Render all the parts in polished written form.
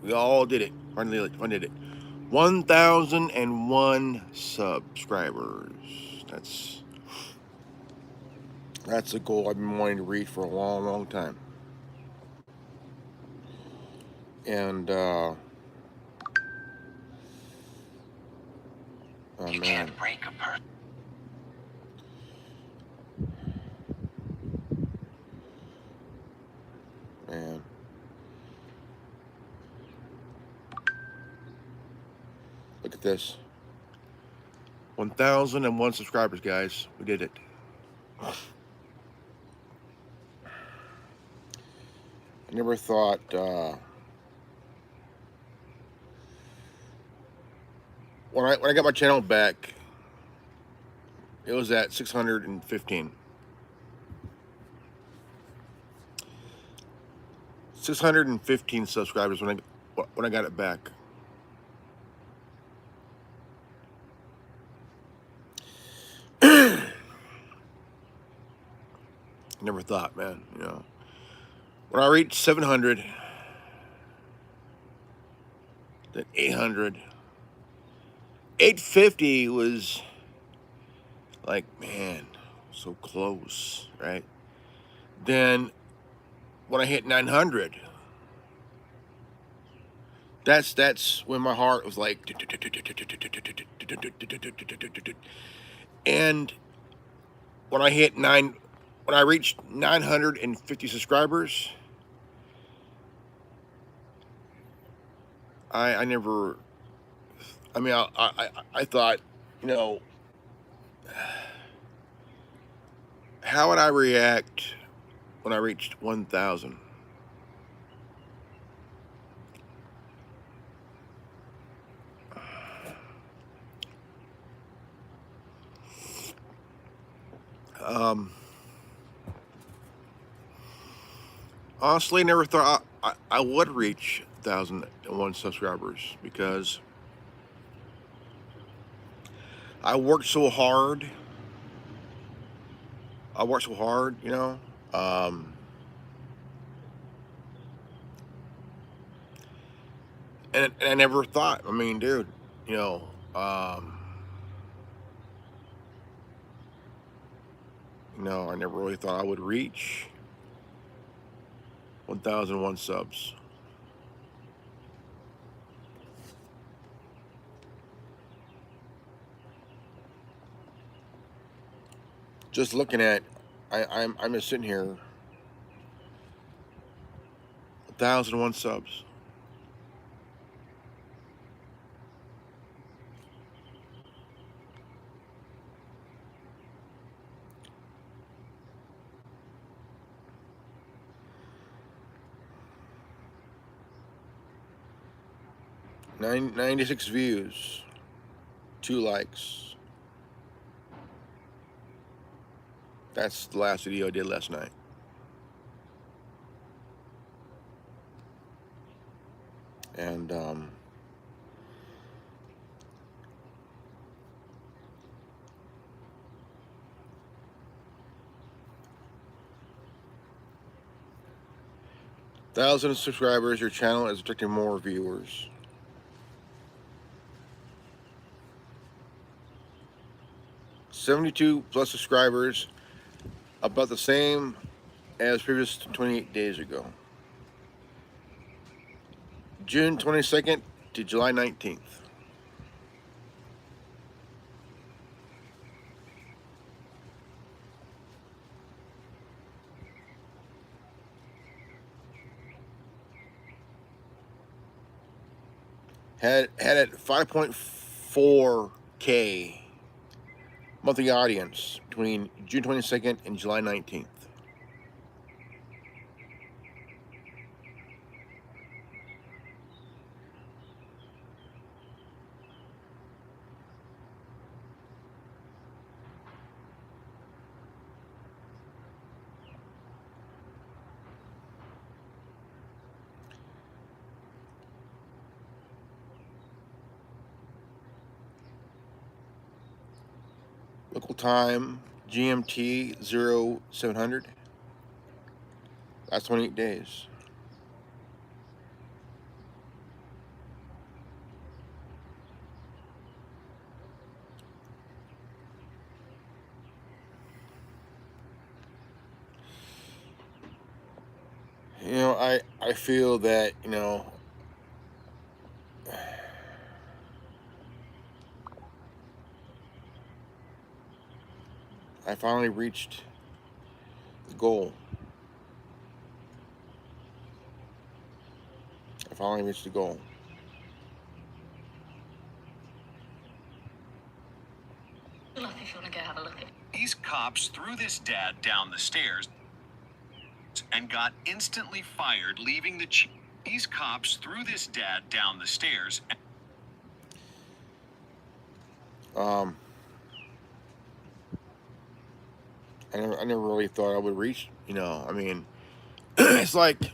We all did it. Finally did it. 1,001 subscribers. That's a goal I've been wanting to reach for a long, long time. And oh you man, can't break a person. Man. Look at this. 1,001 subscribers, guys. We did it. I never thought when I got my channel back, it was at 615. 615 subscribers when I got it back. Never thought, man. You know, when I reached 700, then 800, 850 was like, man, so close, right? Then when I hit 900, that's when my heart was like, and when I reached 950 subscribers, I never, I mean, I thought, you know, how would I react when I reached 1,000? Um, Honestly, never thought I would reach 1,001 subscribers because I worked so hard. I worked so hard, you know. Um, and I never thought. I mean, dude, you know, I never really thought I would reach 1,001 subs. Just looking at, I'm just sitting here, 1,001 subs. 96 views, 2 likes. That's the last video I did last night. And thousand subscribers, your channel is attracting more viewers. 72 plus subscribers, about the same as previous 28 days ago. June 22nd to July 19th. Had at 5.4K monthly audience between June 22nd and July 19th. Local time, GMT 0700. Last 28 days. I feel that, I finally reached the goal. I finally reached the goal. If you want to go have a look at. These cops threw this dad down the stairs and got instantly fired, leaving the chief. These cops threw this dad down the stairs. Um, I never really thought I would reach. I mean, it's like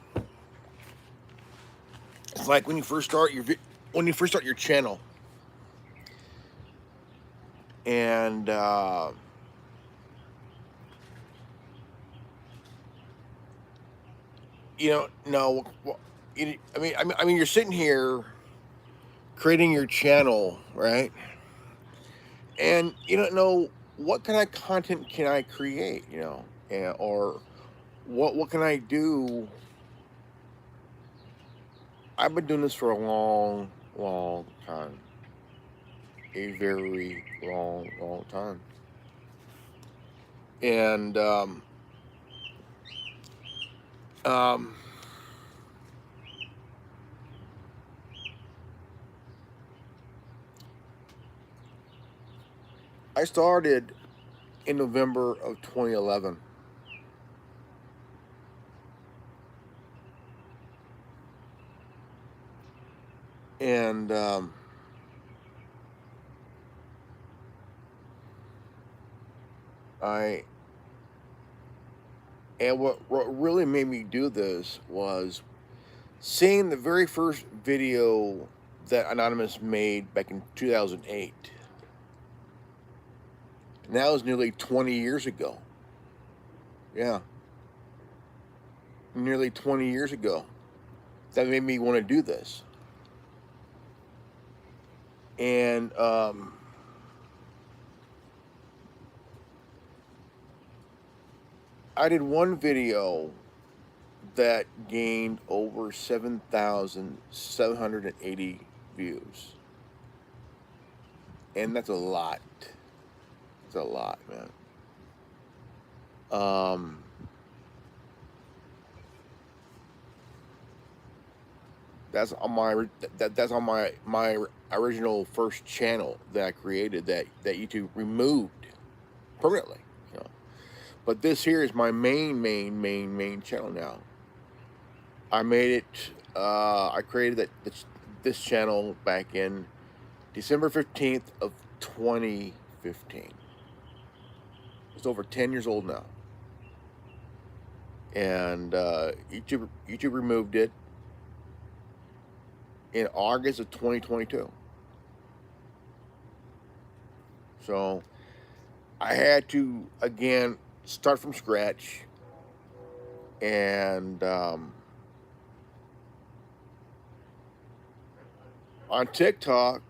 when you first start your channel, and no, I mean, you're sitting here creating your channel, right? And you don't know what kind of content can I create, or what can I do. I've been doing this for a long, long time, a very long, long time, and um, I started in November of 2011. And I and what really made me do this was seeing the very first video that Anonymous made back in 2008. And that was nearly 20 years ago. Yeah, nearly 20 years ago. That made me want to do this. And I did one video that gained over 7,780 views. And that's a lot. It's a lot, man. That's on my original first channel that I created that YouTube removed permanently. But this here is my main channel now. I made it. I created this channel back in December 15th of 2015. It's over 10 years old now, and YouTube removed it in August of 2022. So I had to again start from scratch, and on TikTok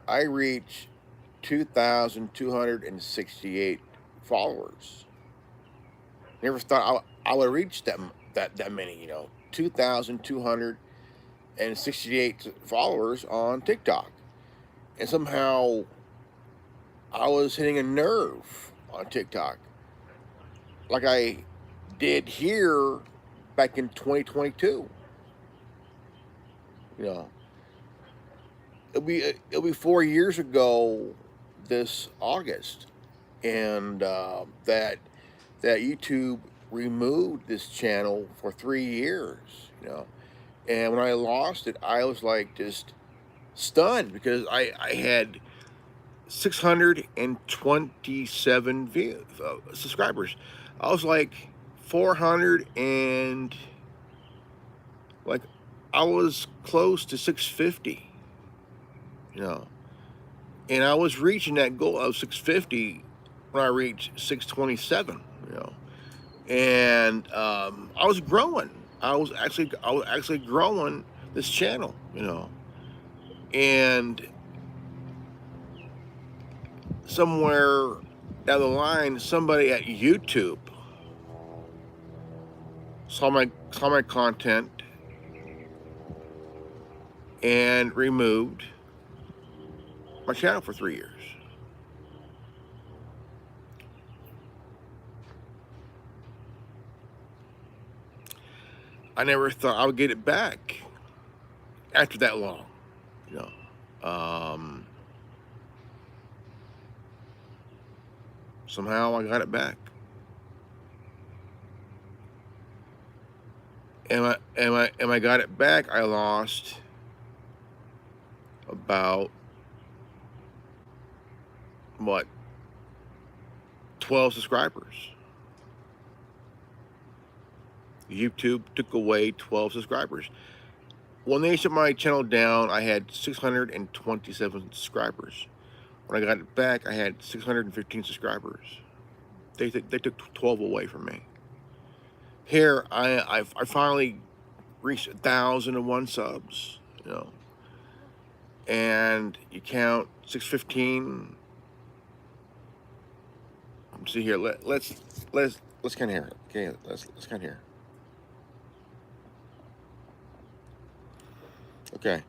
I reached 2,268 followers. Never thought I would reach that many. 2,268 followers on TikTok, and somehow I was hitting a nerve on TikTok, like I did here back in 2022. It'll be 4 years ago this August, and that YouTube removed this channel for 3 years. And when I lost it, I was like just stunned because I had 627 subscribers. I was like 400 and like I was close to 650. And I was reaching that goal of 650 when I reached 627. And I was growing. I was actually growing this channel. And somewhere down the line, somebody at YouTube saw my content and removed my channel for 3 years. I never thought I would get it back after that long, you know. Somehow I got it back. And I got it back, I lost about, what, 12 subscribers. YouTube took away 12 subscribers. When they shut my channel down, I had 627 subscribers. When I got it back, I had 615 subscribers. They took 12 away from me. Here, I finally reached 1,001 subs, you know. And you count 615. See here, let's kind of hear it. Okay, let's kind of hear. Okay.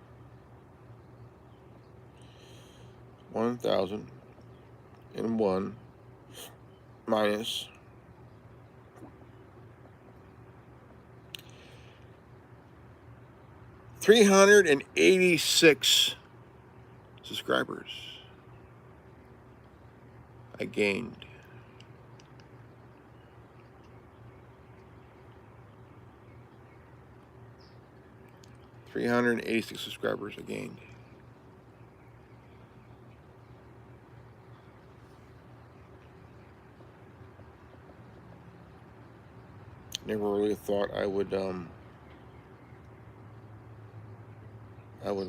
1,001 minus 386 subscribers I gained. $386 subscribers I gained. Never really thought I would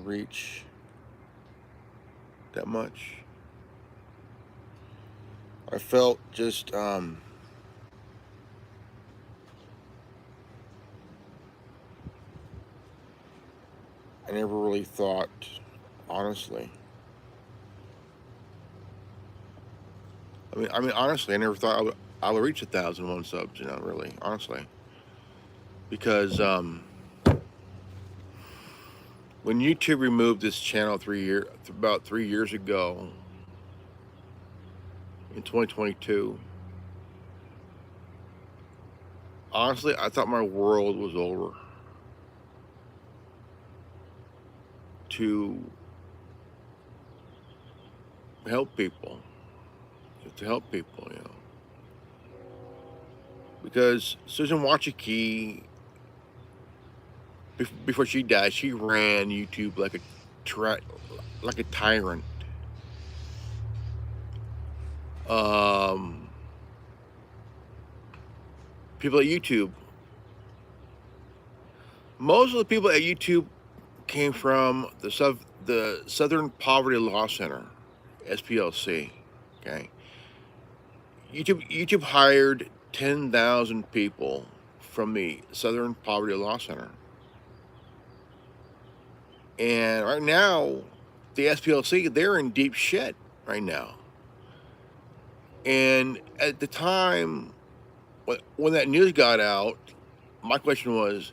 reach that much. I felt just I never really thought, honestly. I mean, honestly, I never thought I would reach 1,001 subs. You know, really, honestly, because when YouTube removed this channel about 3 years ago, in 2022, honestly, I thought my world was over. To help people, you know, because Susan Wachiki, before she died, she ran YouTube like a tyrant. People at YouTube, most of the people at YouTube came from the Southern Poverty Law Center, SPLC. Okay, YouTube hired 10,000 people from the Southern Poverty Law Center, and right now, the SPLC, they're in deep shit right now. And at the time when that news got out, my question was,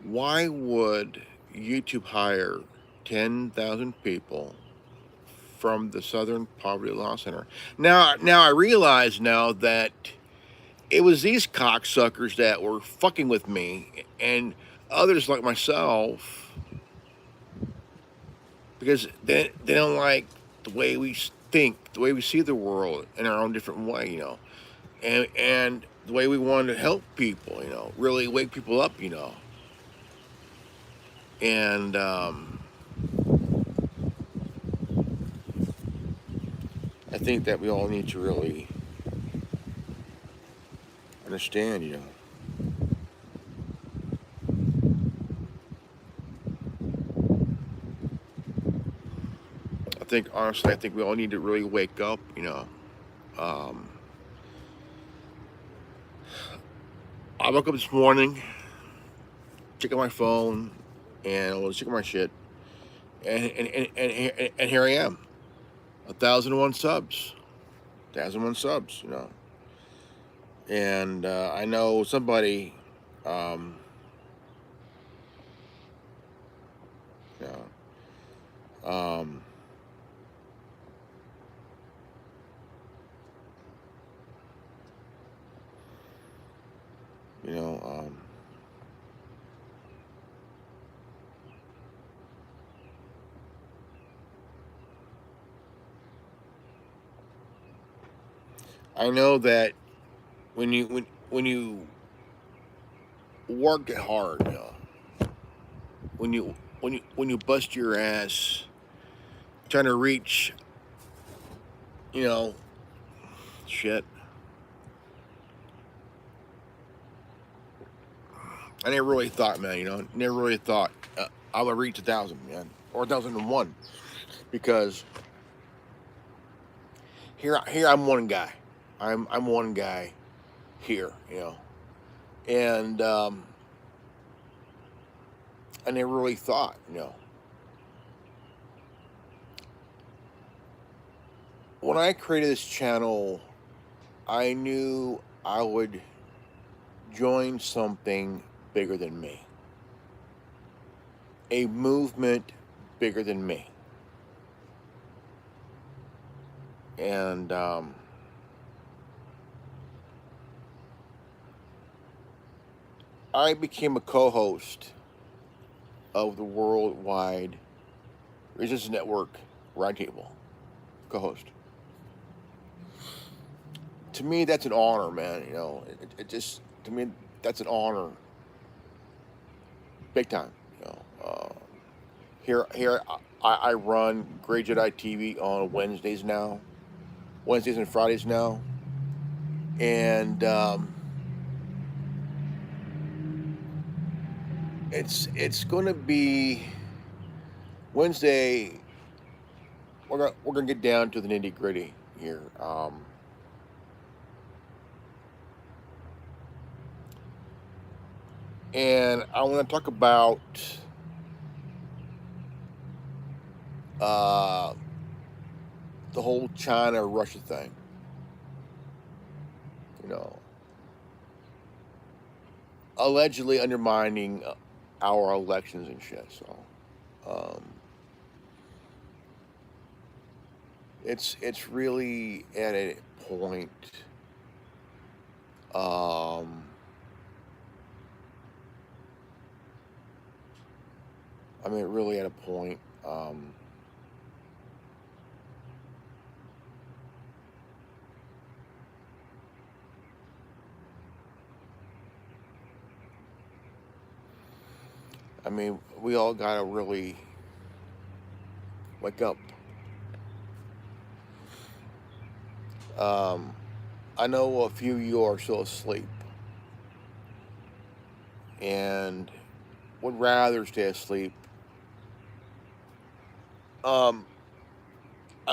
why would YouTube hire 10,000 people from the Southern Poverty Law Center? Now I realize now that it was these cocksuckers that were fucking with me and others like myself, because they don't like the way we think, the way we see the world in our own different way, you know, and the way we want to help people, you know, really wake people up, you know. And I think that we all need to really understand, you know. Honestly, I think we all need to really wake up, you know. I woke up this morning, checking my phone, and I was checking my shit, and here I am, 1,001 subs, 1,001 subs, you know. And I know somebody Um, yeah. Um, you know, I know that when you work hard, when you bust your ass trying to reach, you know, shit. I never really thought, man. Never really thought I would reach 1,000, man, or 1,001, because here I'm one guy. I'm one guy here, and I never really thought, when I created this channel, I knew I would join something bigger than me, a movement bigger than me, and I became a co-host of the Worldwide Resistance Network Roundtable. Co-host. To me, that's an honor, man. It just, to me, that's an honor, big time. Here, I run Grey Jedi TV on Wednesdays now, Wednesdays and Fridays now, and it's going to be Wednesday. We're gonna get down to the nitty gritty here. And I want to talk about the whole China Russia thing. Allegedly undermining our elections and shit. So, it's really at a point. I mean, really at a point. I mean, we all gotta really wake up. I know a few of you are still asleep and would rather stay asleep. I'm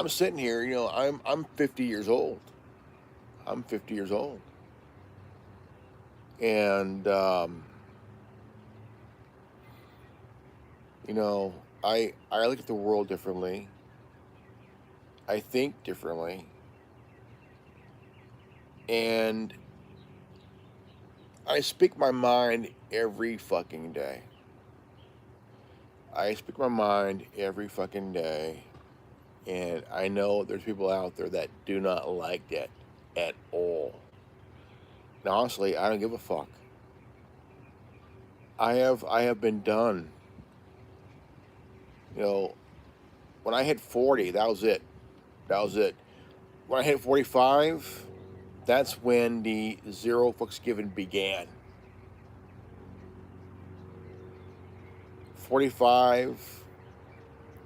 sitting here, I'm 50 years old. I'm 50 years old. And I look at the world differently. I think differently. And I speak my mind every fucking day. I speak my mind every fucking day. And I know there's people out there that do not like that at all. And honestly, I don't give a fuck. I have been done. When I hit 40, that was it. That was it. When I hit 45, that's when the zero fucks given began. 45,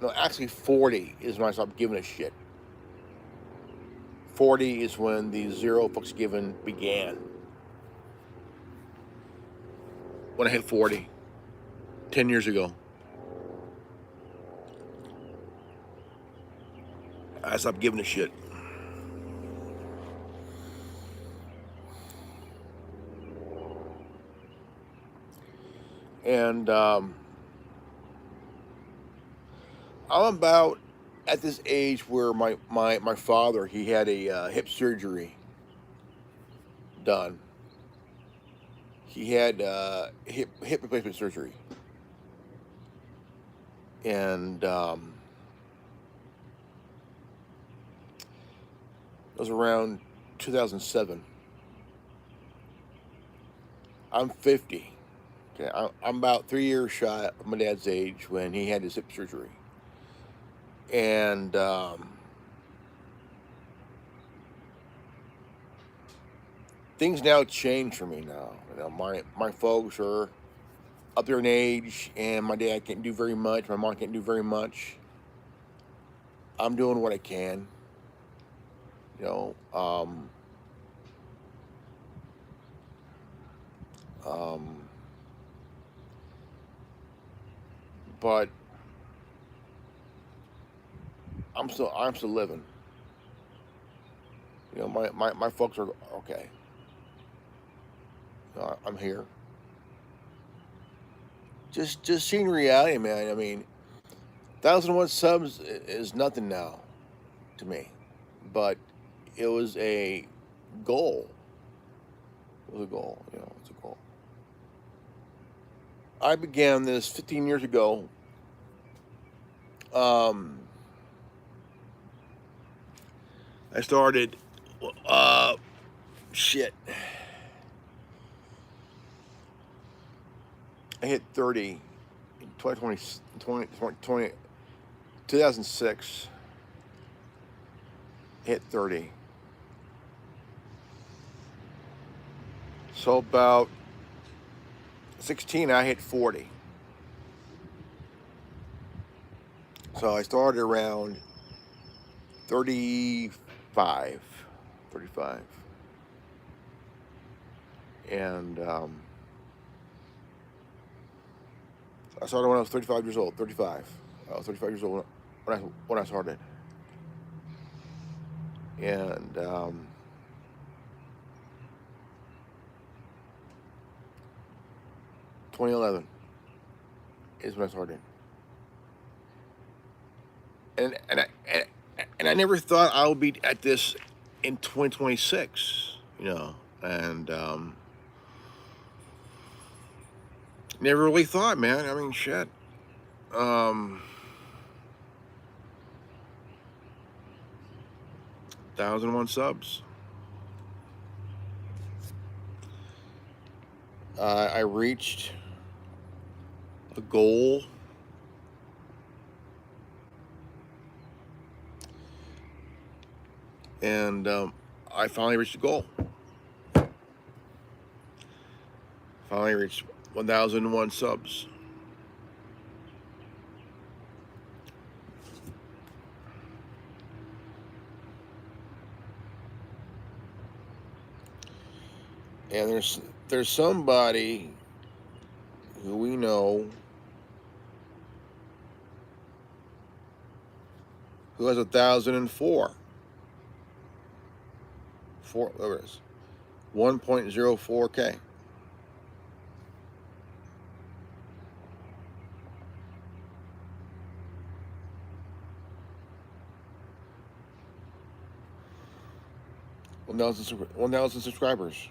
no, actually 40 is when I stopped giving a shit. 40 is when the zero fucks given began. When I hit 40, 10 years ago, I stopped giving a shit. And I'm about at this age where my father, he had a hip surgery done. he had hip replacement surgery, and it was around 2007. I'm 50. Okay, I'm about 3 years shy of my dad's age when he had his hip surgery, and things now change for me now. You know, my folks are up there in age, and my dad can't do very much. My mom can't do very much. I'm doing what I can. You know, um, but I'm still living. You know, my folks are okay. I'm here. Just seeing reality, man. I mean, 1,001 subs is nothing now to me, but it was a goal. It was a goal. You know, it's a goal. I began this 15 years ago. Um, I started. Shit. I hit 30 in 2006. Hit 30. So about 16, I hit 40. So I started around 35. 35. And I started when I was 35 years old. 35. I was 35 years old when I started. And 2011 is when I started. And I never thought I would be at this in 2026. You know, and never really thought, man. I mean, shit. 1,001 subs. I reached a goal. And I finally reached the goal. Finally reached 1,001 subs. And there's somebody who we know who has 1,004. Whatever it is, 1.04K. One thousand subscribers.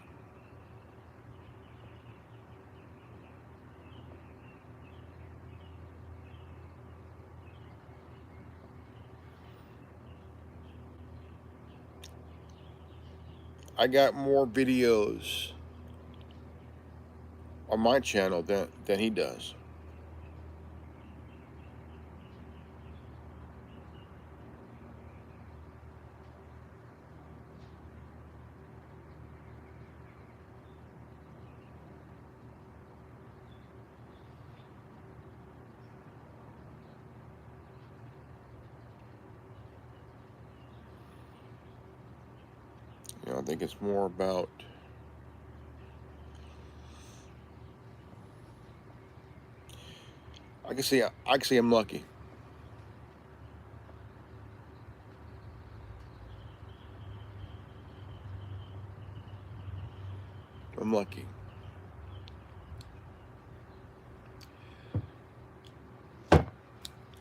I got more videos on my channel than he does. You know, I think it's more about I can say I'm lucky. I'm lucky.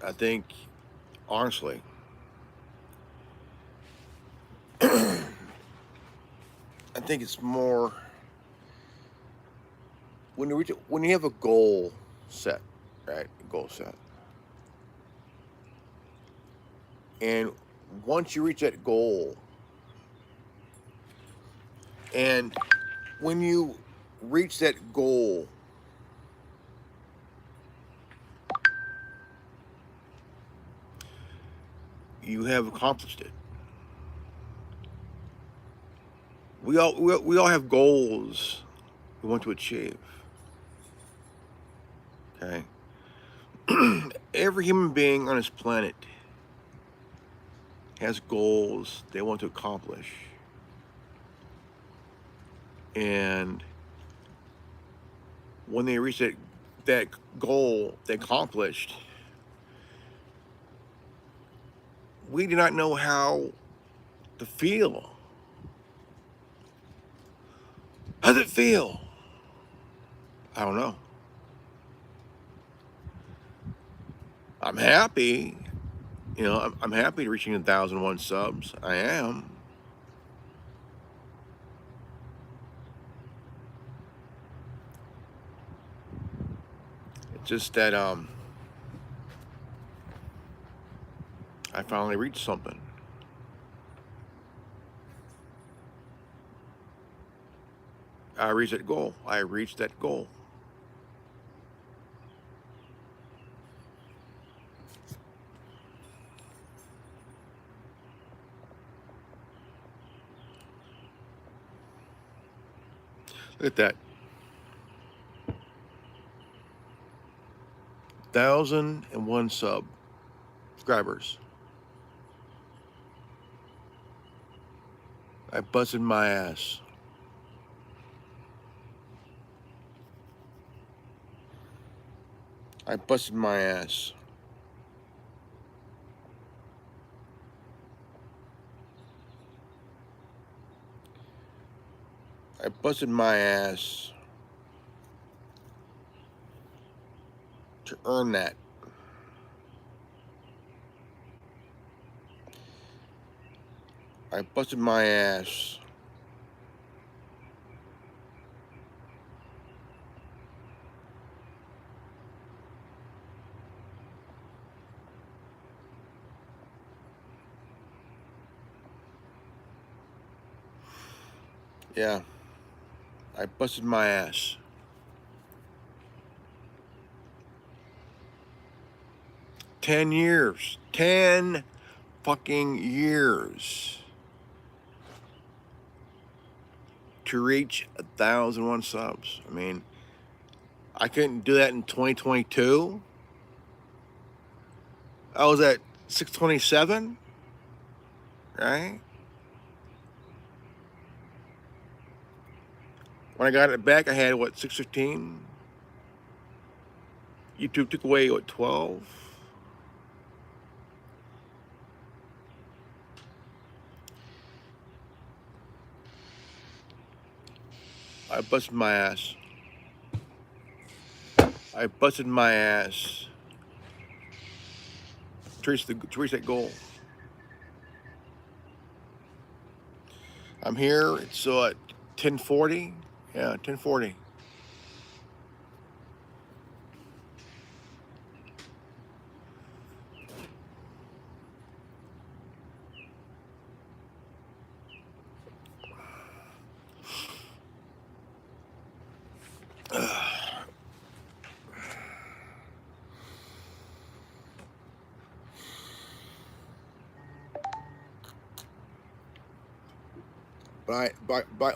I think, honestly, I think it's more when you have a goal set, right? Goal set, and once you reach that goal, and when you reach that goal, you have accomplished it. We all have goals we want to achieve. Okay. Every human being on this planet has goals they want to accomplish. And when they reach that goal they accomplished, we do not know how to feel. How does it feel? I don't know. I'm happy. You know, I'm happy reaching 1,001 subs. I am. It's just that I finally reached something. I reached that goal. I reached that goal. Look at that. 1,001 subscribers. I busted my ass. I busted my ass. I busted my ass to earn that. I busted my ass yeah. I busted my ass. 10 years. 10 fucking years to reach 1,001 subs. I mean, I couldn't do that in 2022. I was at 627, right? When I got it back, I had what, 615? YouTube took away what, 12? I busted my ass. I busted my ass to reach that goal. I'm here. It's at 10:40. Yeah, 10:40.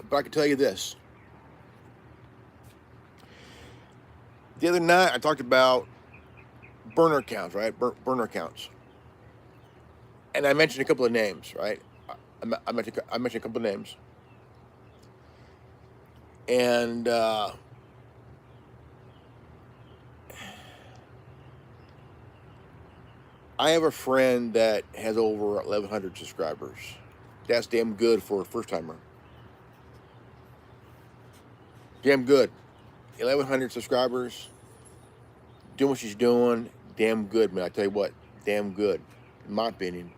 But I can tell you this. The other night I talked about burner accounts, right? Burner accounts, and I mentioned a couple of names, right? I mentioned a couple of names, and I have a friend that has over 1,100 subscribers. That's damn good for a first timer. Damn good. 1,100 subscribers. Doing what she's doing. Damn good, man. I tell you what. Damn good. In my opinion.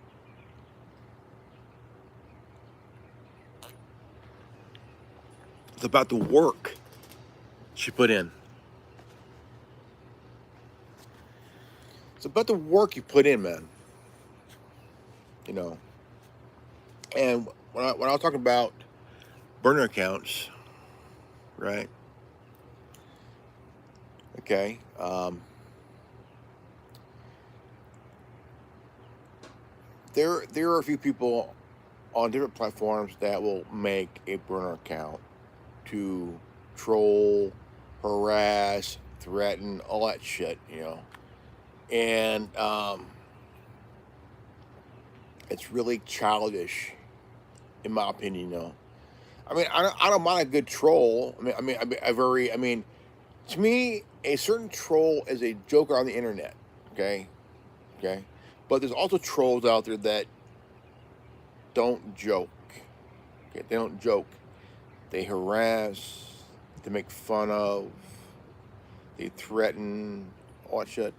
It's about the work she put in. It's about the work you put in, man. You know. And when I was talking about burner accounts, right? Okay. There are a few people on different platforms that will make a burner account to troll, harass, threaten, all that shit, you know. And it's really childish, in my opinion, you know. I mean, I don't mind a good troll. I mean, to me, a certain troll is a joker on the internet. Okay, okay, but there's also trolls out there that don't joke. Okay, they don't joke. They harass. They make fun of. They threaten. All that shit.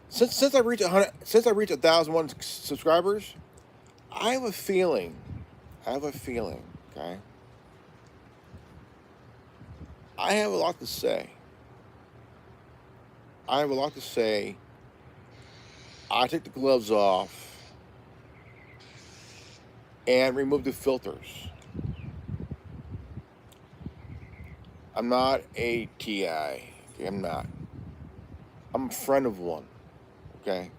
Since I reached 100, since I reached 1,001 subscribers, I have a feeling. Okay. I have a lot to say. I take the gloves off and remove the filters. I'm not a TI. Okay, I'm not. I'm a friend of one. Okay.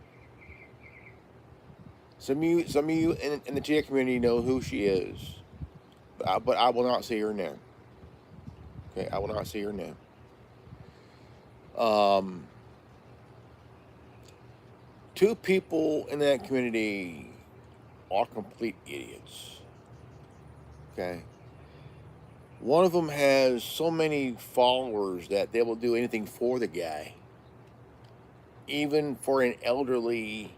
Some of you in the TI community know who she is, but I will not say her name. Okay, I will not say her name. Two people in that community are complete idiots. Okay. One of them has so many followers that they will do anything for the guy, even for an elderly,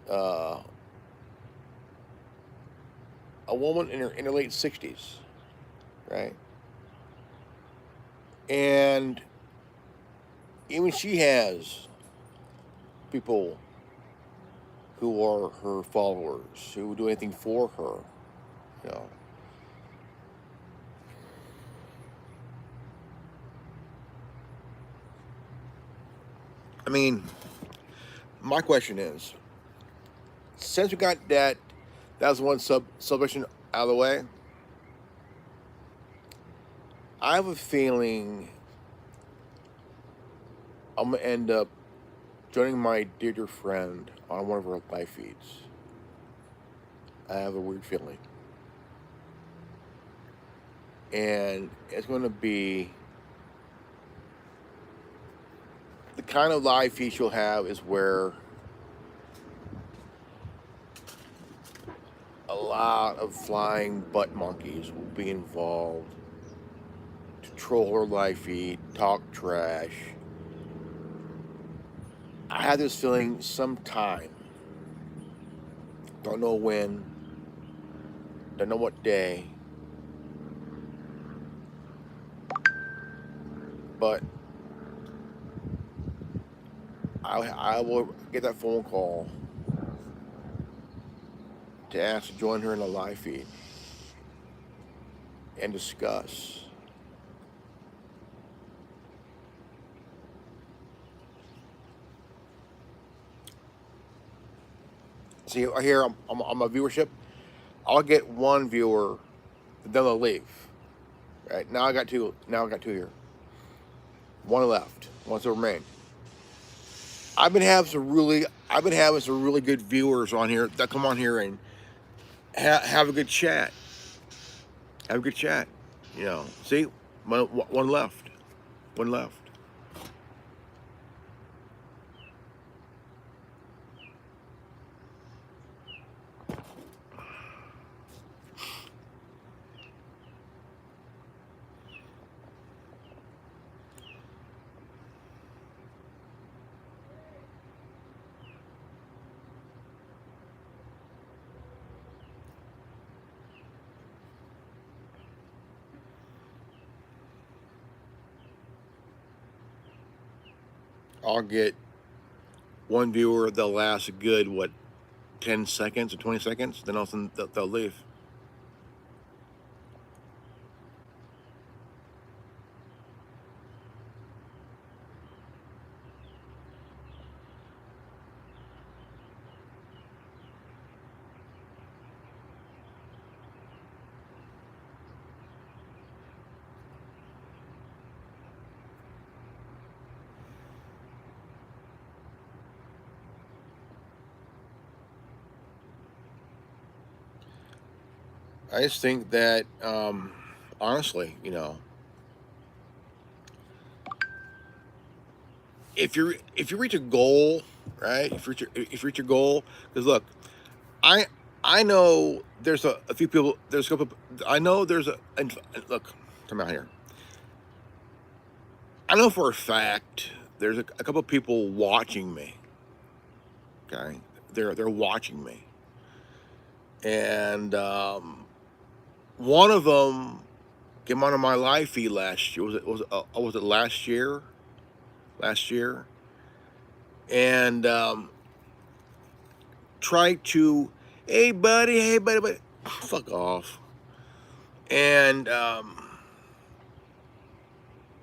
a woman in her late 60s, right? And even she has people who are her followers who will do anything for her, you know. I mean, my question is, since we got that was one submission out of the way, I have a feeling I'm gonna end up joining my dear friend on one of her live feeds. I have a weird feeling. And it's going to be the kind of live feed she'll have is where a lot of flying butt monkeys will be involved to troll her live feed, talk trash. I have this feeling sometime, don't know when, don't know what day, but I will get that phone call to ask to join her in a live feed and discuss. See, here on my viewership, I'll get one viewer, then they'll leave. Right now, I got two. Now I got two here. One left. One to remain. I've been having some really good viewers on here that come on here and have a good chat. Have a good chat. You know. See, one left. One left. I'll get one viewer that'll last a good 10 seconds or 20 seconds. Then all of a sudden they'll leave. I just think that, honestly, if you reach a goal, right? If you reach a goal, because look, I I know there's a few people. There's a couple. I know there's and look, come out here. I know for a fact there's a couple of people watching me. Okay, they're watching me, and one of them came onto my live feed last year. Was it last year? Last year, and tried to, hey buddy, fuck off, and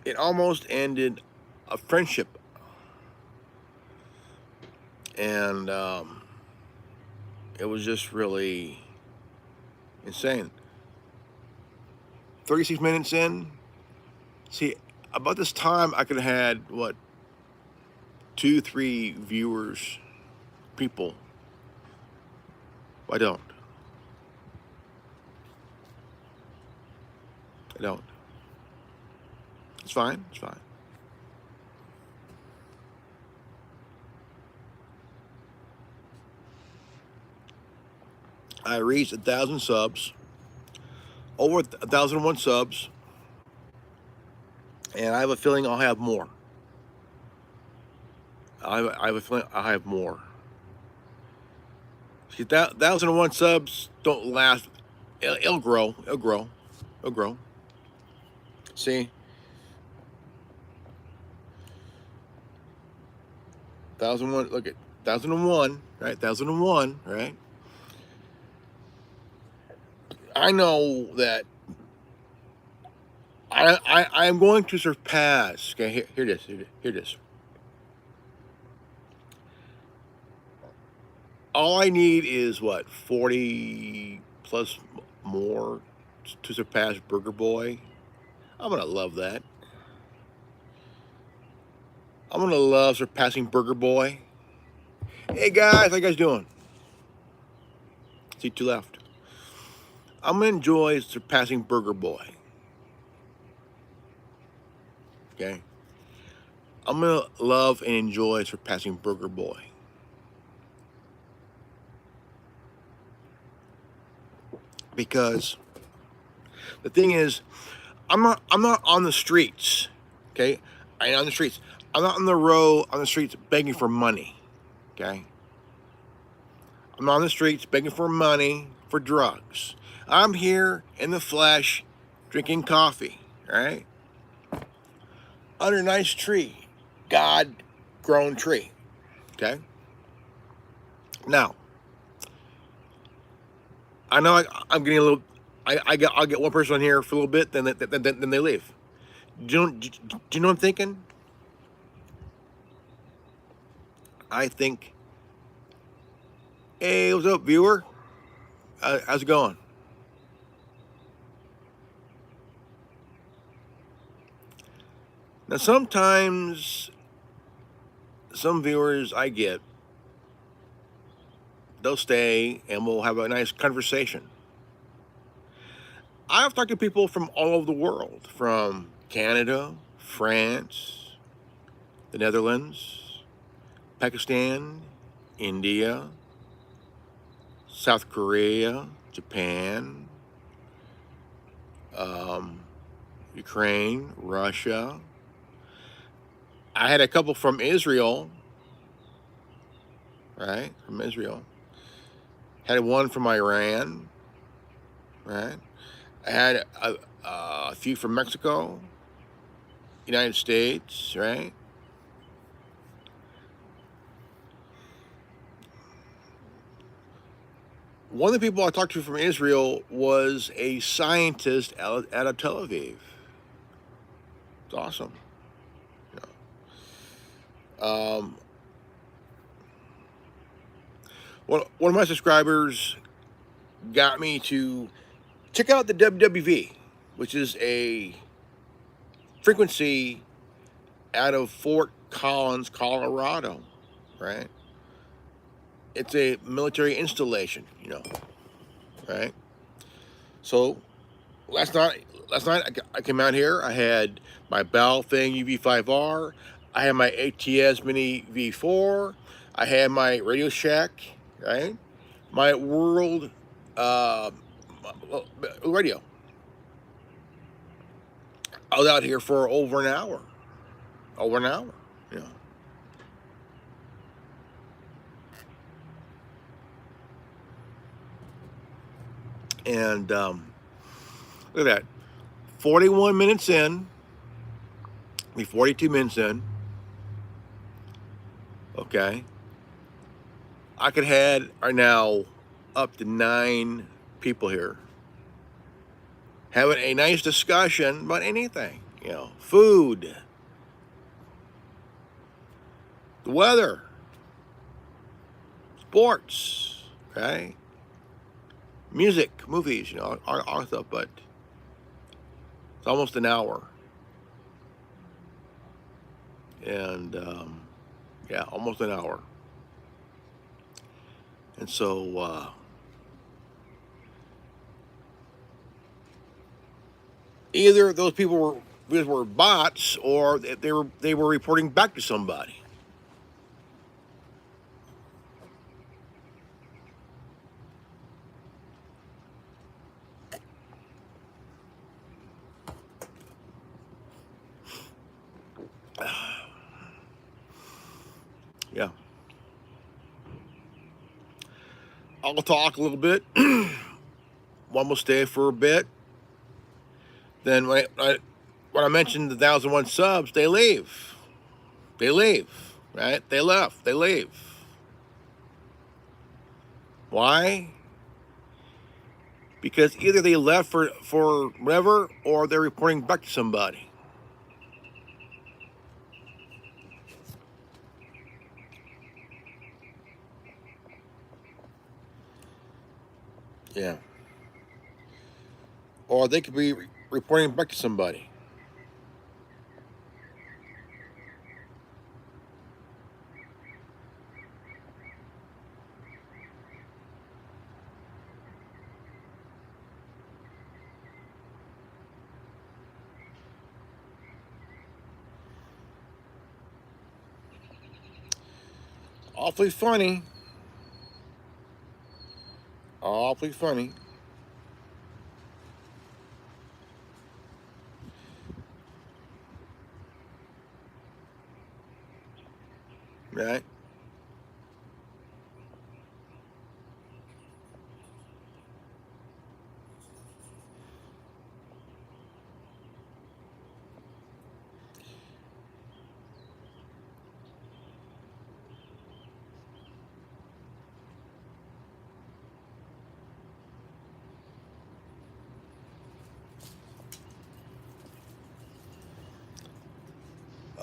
it almost ended a friendship, and it was just really insane. 36 minutes in, see, about this time I could have had what, 2 3 viewers, people. I don't. I don't. It's fine. It's fine. I reached 1,000 subs, over 1,001 subs, and I have a feeling I'll have more. I have a feeling I'll have more. See, 1,001 subs don't last. It'll grow. It'll grow. It'll grow. See, 1,001. Look at 1,001. Right, 1,001. Right. I know that I am going to surpass. Okay, here it is. Here it is. All I need is what, 40 plus more to surpass Burger Boy. I'm gonna love that. I'm gonna love surpassing Burger Boy. Hey guys, how you guys doing? See, two left. I'm gonna enjoy surpassing Burger Boy. Okay. I'm gonna love and enjoy surpassing Burger Boy. Because the thing is, I'm not on the streets. Okay, I ain't on the streets. I'm not on the streets begging for money. Okay, I'm not on the streets begging for money for drugs. I'm here in the flesh, drinking coffee. Right, under a nice tree, God-grown tree. Okay. Now, I know I'm getting a little. I'll get one person on here for a little bit, then they leave. Do you know what I'm thinking? I think, hey, what's up, viewer? How's it going? Now, sometimes some viewers I get, they'll stay and we'll have a nice conversation. I've talked to people from all over the world, from Canada, France, the Netherlands, Pakistan, India, South Korea, Japan, Ukraine, Russia. I had a couple from Israel, right? From Israel. Had one from Iran, right? I had a few from Mexico, United States, right? One of the people I talked to from Israel was a scientist out of Tel Aviv. It's awesome. One of my subscribers got me to check out the WWV, which is a frequency out of Fort Collins, Colorado, right? It's a military installation, right? So last night I came out here. I had my Baofeng UV5R. I had my ATS Mini V4. I had my Radio Shack, right? My World uh, radio. I was out here for over an hour. Over an hour, you know. And look at that. 41 minutes in, 42 minutes in. Okay. I could had right now up to 9 people here having a nice discussion about anything, you know, food, the weather, sports, okay, music, movies, you know, our stuff. But it's almost an hour, and yeah, almost an hour. And so either those people were bots, or they were reporting back to somebody. Yeah, I'll talk a little bit. One will stay for a bit. Then when I mentioned the 1,001 subs, they leave. They leave, right? They left. They leave. Why? Because either they left for whatever, or they're reporting back to somebody. Yeah. Or they could be reporting back to somebody. Awfully funny. Awfully funny. Right?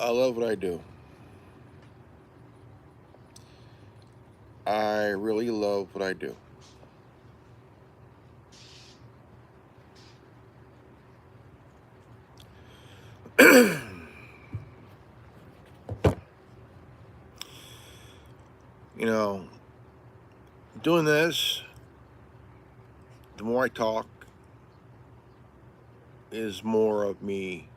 I love what I do. I really love what I do. You know, doing this, the more I talk, is more of me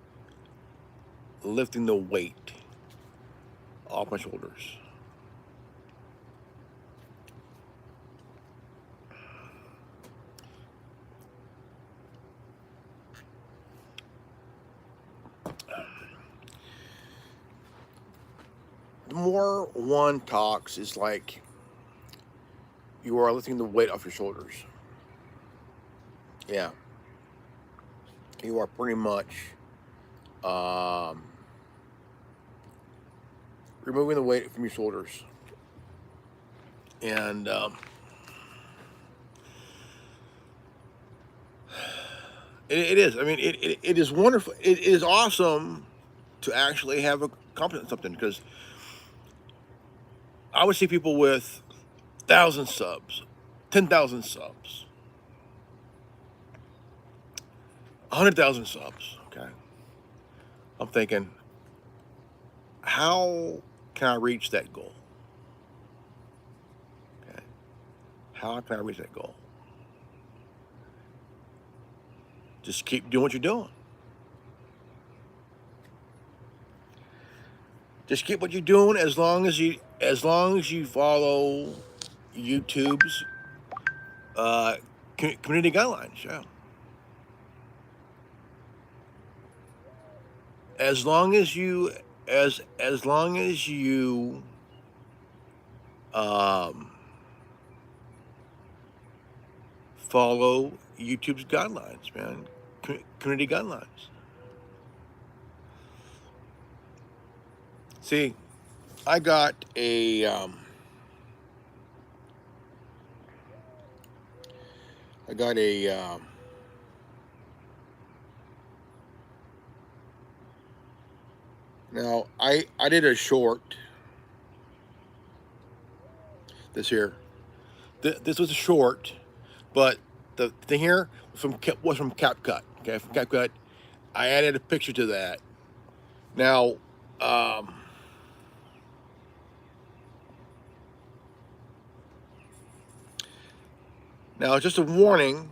lifting the weight off my shoulders. The more one talks, is like you are lifting the weight off your shoulders. Yeah. You are pretty much um, removing the weight from your shoulders. And it is. I mean, it is wonderful. It is awesome to actually have accomplished something, because I would see people with 1,000 subs, 10,000 subs, 100,000 subs. Okay. I'm thinking, how can I reach that goal? Okay. How can I reach that goal? Just keep doing what you're doing. Just keep what you're doing as long as you follow YouTube's community guidelines. Yeah. As long as you follow YouTube's guidelines, man, community guidelines. See, I got a now I did a short this here. This was a short, but the thing here was from CapCut. Okay, from CapCut, I added a picture to that. Now, now just a warning.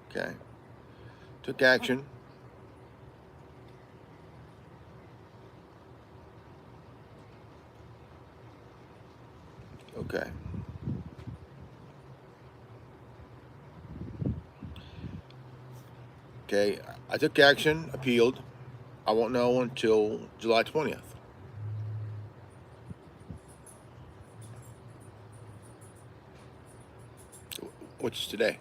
Okay, took action. Okay. Okay, I took action, appealed. I won't know until July 20th. Which is today.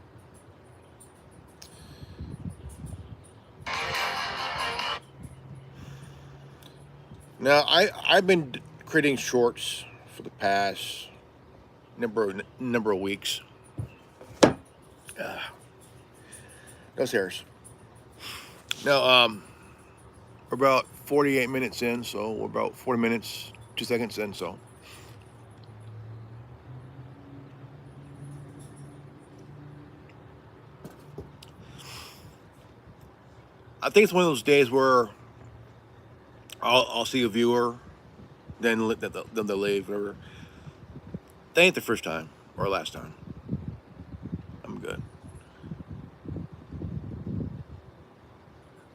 Now, I've been creating shorts for the past number of weeks. Those hairs. Now, we're about 48 minutes in, so we're about 40 minutes, 2 seconds in, so. I think it's one of those days where I'll see a viewer, then they'll leave, whatever. That ain't the first time or last time. I'm good.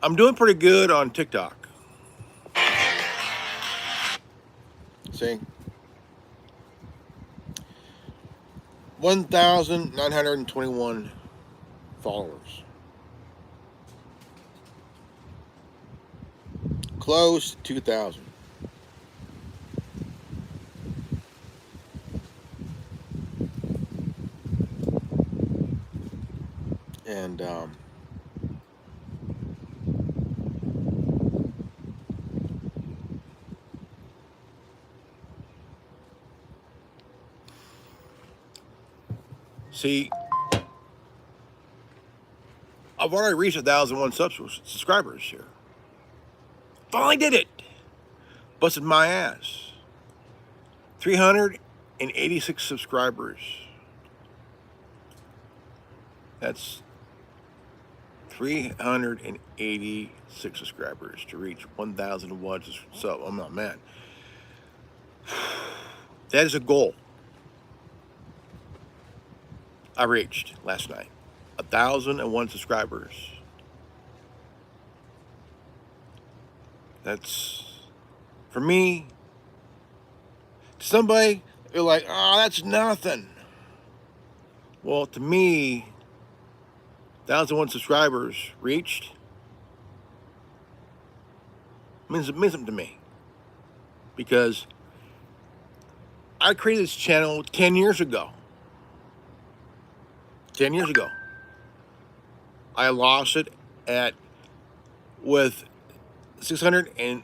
I'm doing pretty good on TikTok. See? 1,921 followers. Close to 2,000. And see, I've already reached 1,001 subscribers here. Finally did it. Busted my ass. 386 subscribers. That's 386 subscribers to reach 1,001. So, I'm not mad. That is a goal I reached last night. 1,001 subscribers. That's, for me, somebody, you're like, oh, that's nothing. Well, to me, 1,001 subscribers reached means something to me. Because I created this channel 10 years ago. 10 years ago. I lost it with 600 and,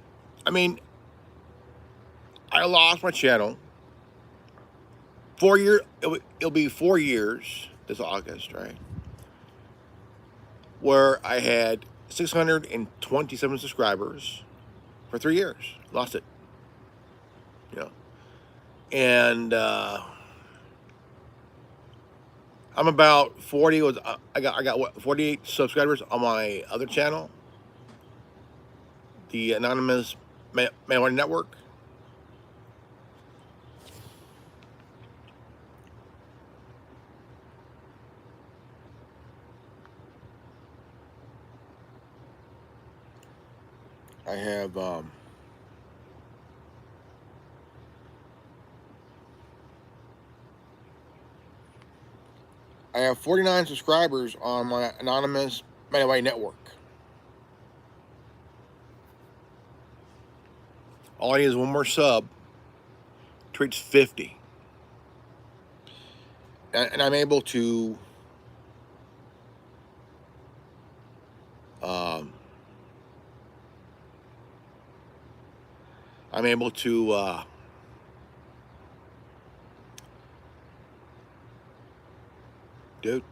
I lost my channel. 4 years, it'll be 4 years this August, right? Where I had 627 subscribers for 3 years. Lost it. And I'm about 40. I got what, 48 subscribers on my other channel, the Anonymous Minority Network. I have I have 49 subscribers on my anonymous Minority Network. All I need is one more sub to reach 50. And I'm able to dude,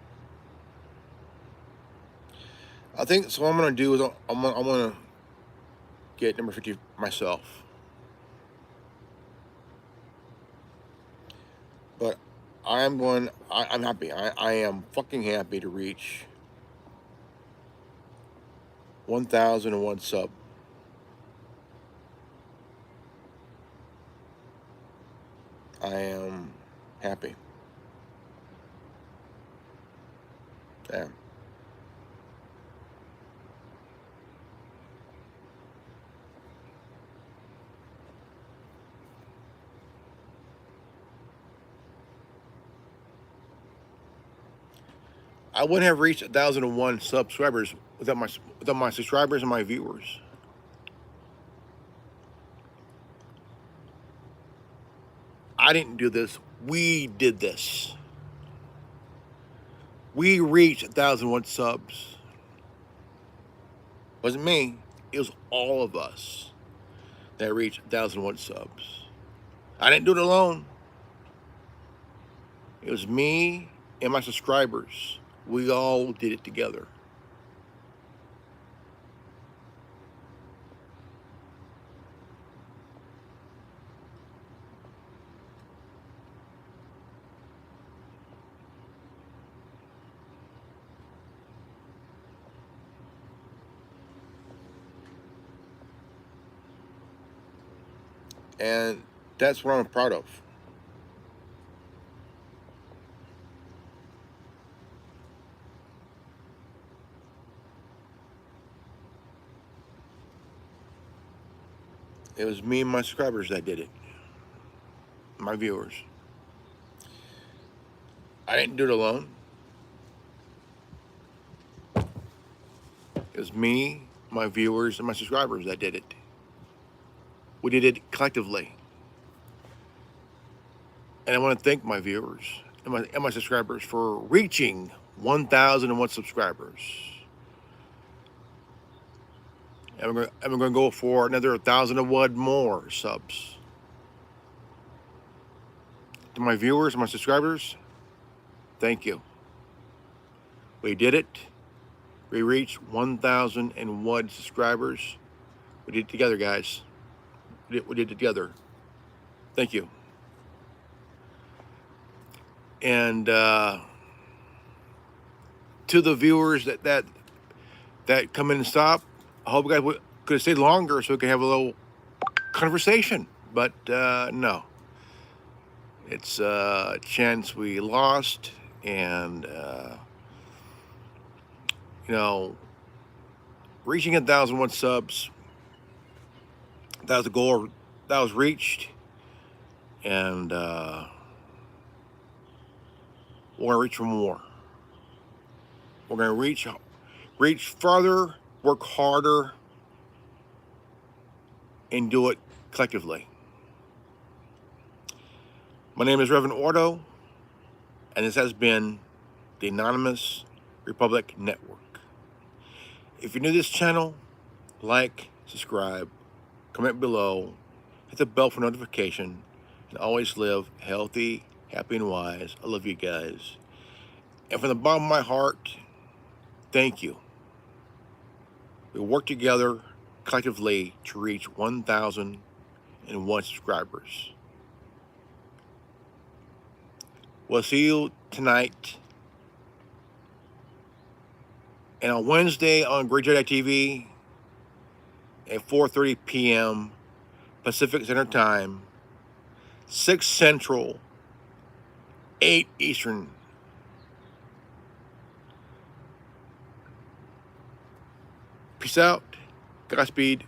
I think so. What I'm gonna do is I'm gonna get number 50 myself. But I'm happy. I am fucking happy to reach 1,001 sub. I am happy. Yeah. I wouldn't have reached 1,001 subscribers without my subscribers and my viewers. I didn't do this. We did this. We reached 1,001 subs. It wasn't me. It was all of us that reached 1,001 subs. I didn't do it alone. It was me and my subscribers. We all did it together. And that's what I'm proud of. It was me and my subscribers that did it. My viewers. I didn't do it alone. It was me, my viewers, and my subscribers that did it. We did it collectively. And I want to thank my viewers and my subscribers for reaching 1,001 subscribers. And we're going to go for another 1,001 more subs. To my viewers and my subscribers, thank you. We did it. We reached 1,001 subscribers. We did it together, guys. We did it together. Thank you. And to the viewers that come in and stop, I hope you guys could have stayed longer so we could have a little conversation. But no. It's a chance we lost. And, you know, reaching 1,001 subs, that was the goal that was reached. And we're going to reach for more. We're going to reach further, work harder, and do it collectively. My name is Reverend Ordo, and this has been the Anonymous Republic Network. If you're new to this channel, like, subscribe, comment below, hit the bell for notification, and always live healthy, happy, and wise. I love you guys. And from the bottom of my heart, thank you. We work together collectively to reach 1,001 subscribers. We'll see you tonight and on Wednesday on Great Jedi TV at 4:30 p.m. Pacific Standard Time, 6 Central, 8 Eastern. Peace out. Godspeed.